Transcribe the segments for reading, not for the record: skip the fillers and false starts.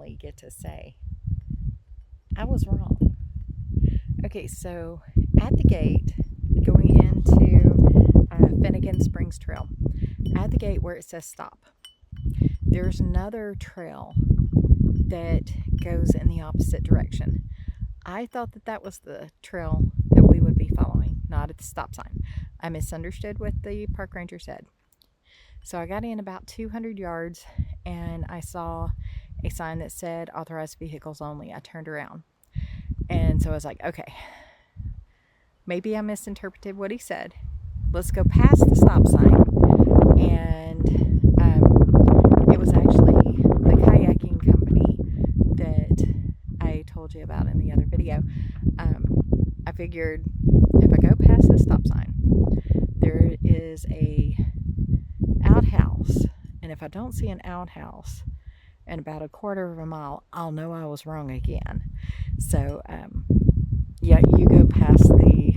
finally get to say I was wrong. Okay, so at the gate going into Fennigan Springs Trail, at the gate where it says stop, there's another trail that goes in the opposite direction. I thought that that was the trail that we would be following, not at the stop sign. I misunderstood what the park ranger said. So I got in about 200 yards and I saw a sign that said authorized vehicles only. I turned around. And so I was like, okay, maybe I misinterpreted what he said. Let's go past the stop sign. And it was actually the kayaking company that I told you about in the other video. I figured if I go past the stop sign, there is a outhouse. And if I don't see an outhouse in about a quarter of a mile, I'll know I was wrong again. So, yeah, you go past the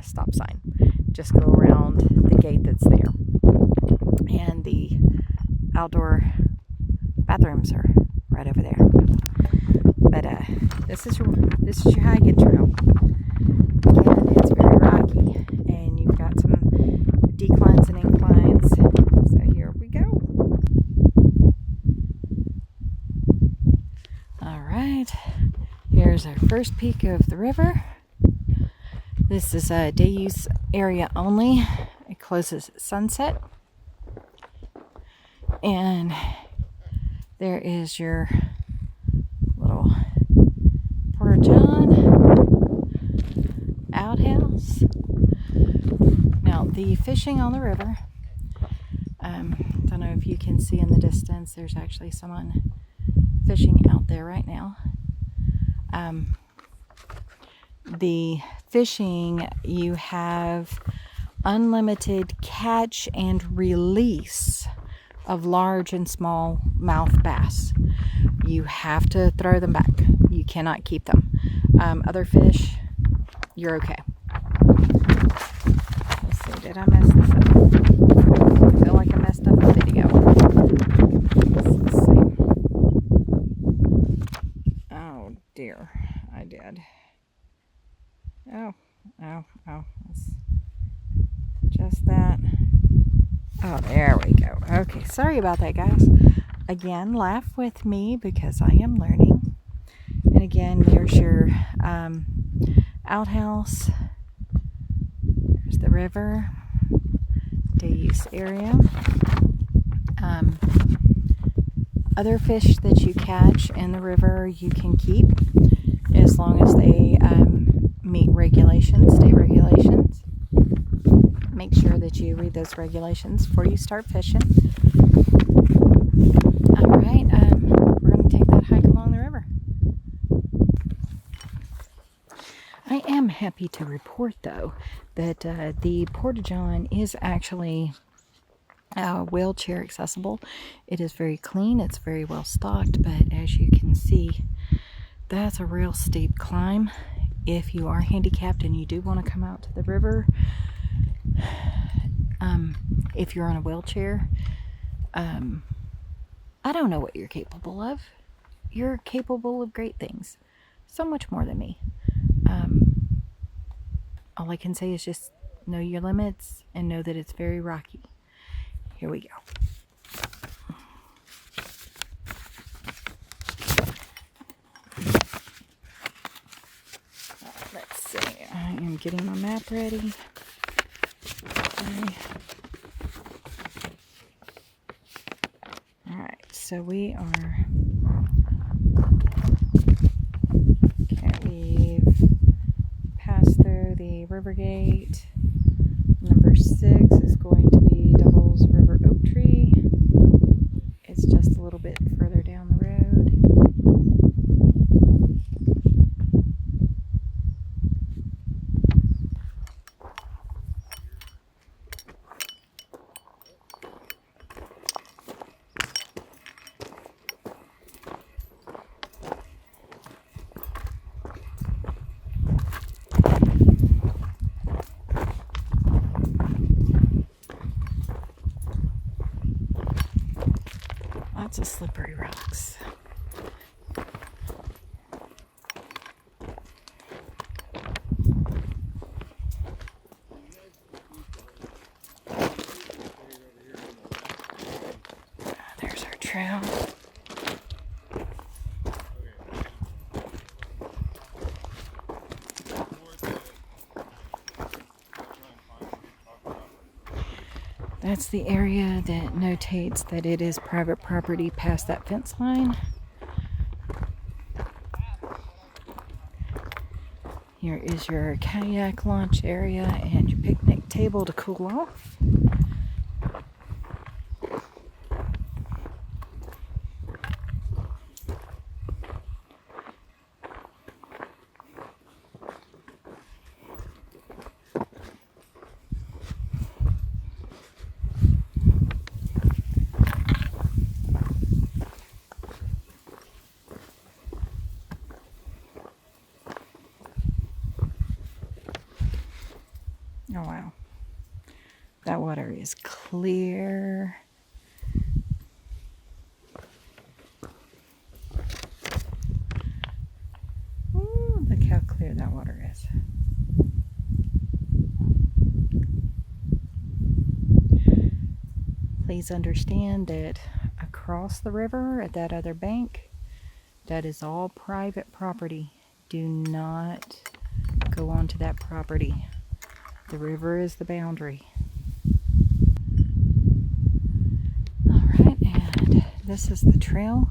stop sign. Just go around the gate that's there. And the outdoor bathrooms are right over there. But this is your hiking trail. And it's very rocky. And you've got some declines and inclines. So here we go. Alright. Here's our first peak of the river. This is a day use area only. It closes at sunset. And there is your little Porta John outhouse. Now the fishing on the river, don't know if you can see in the distance, there's actually someone fishing out there right now. The fishing, you have unlimited catch and release of large and small mouth bass. You have to throw them back. You cannot keep them. Other fish, you're okay. Let's see, did I mess this up? I feel like I messed up the video. Let's see. Oh dear, I did. Oh, it's just that. Oh, there we go. Okay, sorry about that, guys. Again, laugh with me because I am learning. And again, there's your outhouse. There's the river, day use area. Other fish that you catch in the river you can keep as long as they meet regulations, state regulations. Make sure that you read those regulations before you start fishing. Alright, we're going to take that hike along the river. I am happy to report, though, that the Porta John is actually wheelchair accessible. It is very clean, it's very well stocked, but as you can see, that's a real steep climb. If you are handicapped and you do want to come out to the river, if you're on a wheelchair, I don't know what you're capable of. You're capable of great things. So much more than me. All I can say is just know your limits and know that it's very rocky. Here we go. Let's see. I am getting my map ready. Okay. Alright, so we are... Okay, we've passed through the river gate. Number 6 is going to be Devil's River Oak Tree. It's just a little bit further down the road. Lots of slippery rocks. trail. That's the area that notates that it is private property past that fence line. Here is your kayak launch area and your picnic table to cool off. Oh wow, that water is clear. Ooh, look how clear that water is. Please understand that across the river at that other bank, that is all private property. Do not go onto that property. The river is the boundary. Alright, and this is the trail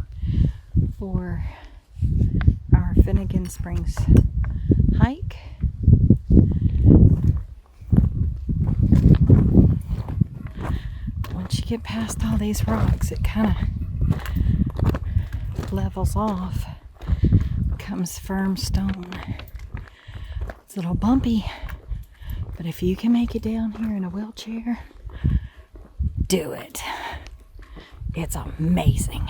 for our Fennigan Springs hike. Once you get past all these rocks, it kind of levels off, becomes firm stone. It's a little bumpy. But if you can make it down here in a wheelchair, do it. It's amazing.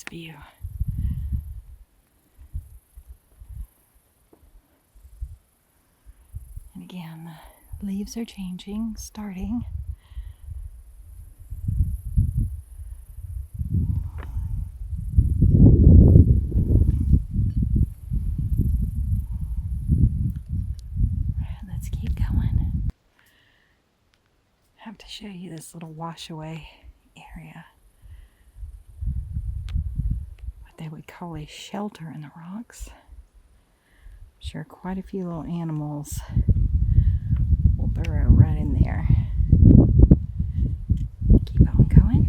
View. And again, the leaves are changing, starting. Let's keep going. I have to show you this little washaway area. They would call a shelter in the rocks. I'm sure quite a few little animals will burrow right in there. Keep on going.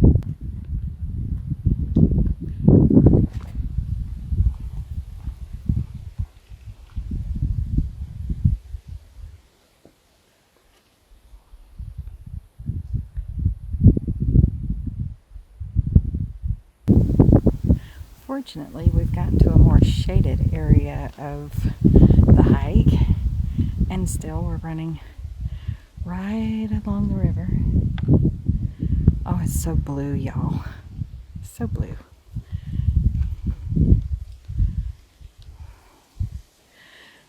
Fortunately, we've gotten to a more shaded area of the hike, and still we're running right along the river. Oh, it's so blue, y'all. So blue.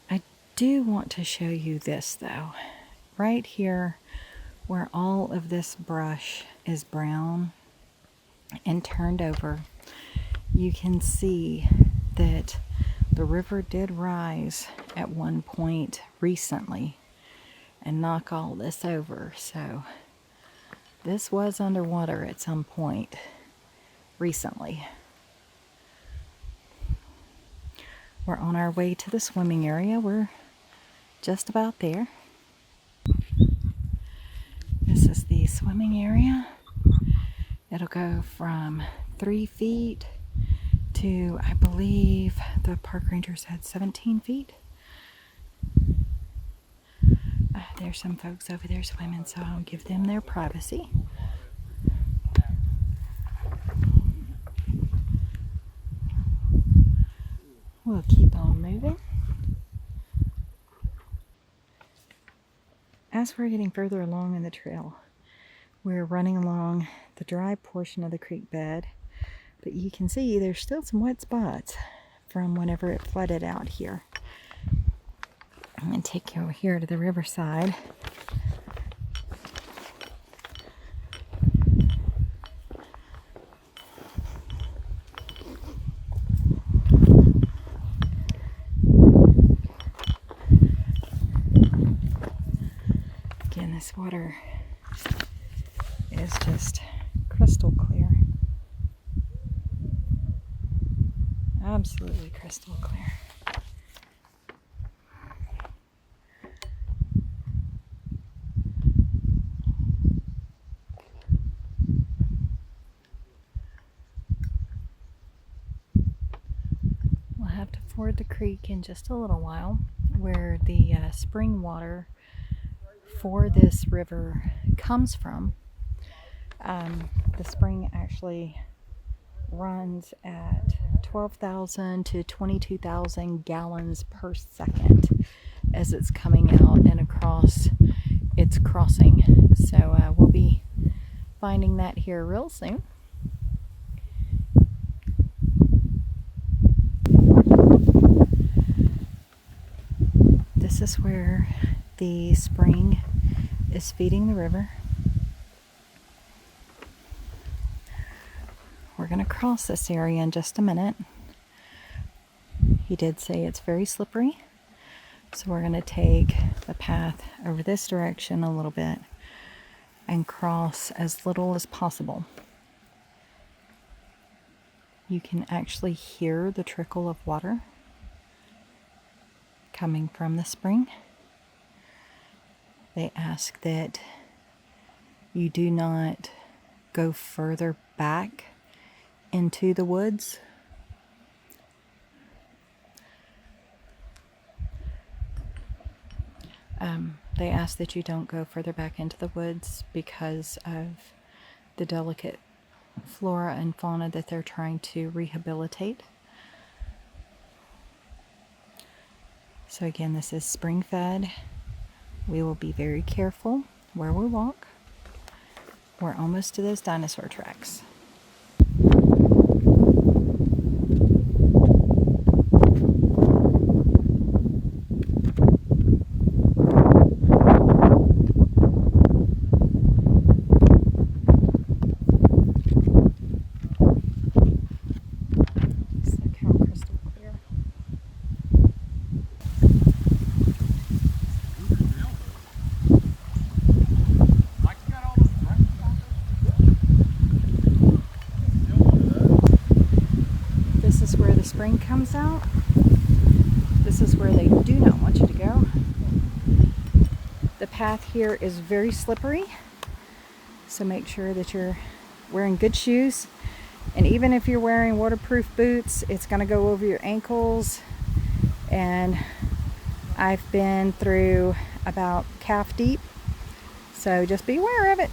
I do want to show you this, though. Right here, where all of this brush is brown and turned over, you can see that the river did rise at one point recently and knock all this over. So this was underwater at some point recently. We're on our way to the swimming area. We're just about there. This is the swimming area. It'll go from 3 feet to, I believe the park ranger said 17 feet. There's some folks over there swimming, so I'll give them their privacy. We'll keep on moving. as we're getting further along in the trail, we're running along the dry portion of the creek bed, but you can see there's still some wet spots from whenever it flooded out here. I'm going to take you over here to the riverside. Again, this water is just crystal clear. Absolutely crystal clear. We'll have to ford the creek in just a little while, where the spring water for this river comes from. The spring actually runs at 12,000 to 22,000 gallons per second as it's coming out and across its crossing. So we'll be finding that here real soon. This is where the spring is feeding the river. We're going to cross this area in just a minute. He did say it's very slippery, so we're going to take the path over this direction a little bit and cross as little as possible. You can actually hear the trickle of water coming from the spring. They ask that you do not go further back into the woods. They ask that you don't go further back into the woods because of the delicate flora and fauna that they're trying to rehabilitate. So again, this is spring fed. We will be very careful where we walk. We're almost to those dinosaur tracks. Spring comes out. This is where they do not want you to go. The path here is very slippery, so make sure that you're wearing good shoes, and even if you're wearing waterproof boots, it's going to go over your ankles, and I've been through about calf deep, so just be aware of it.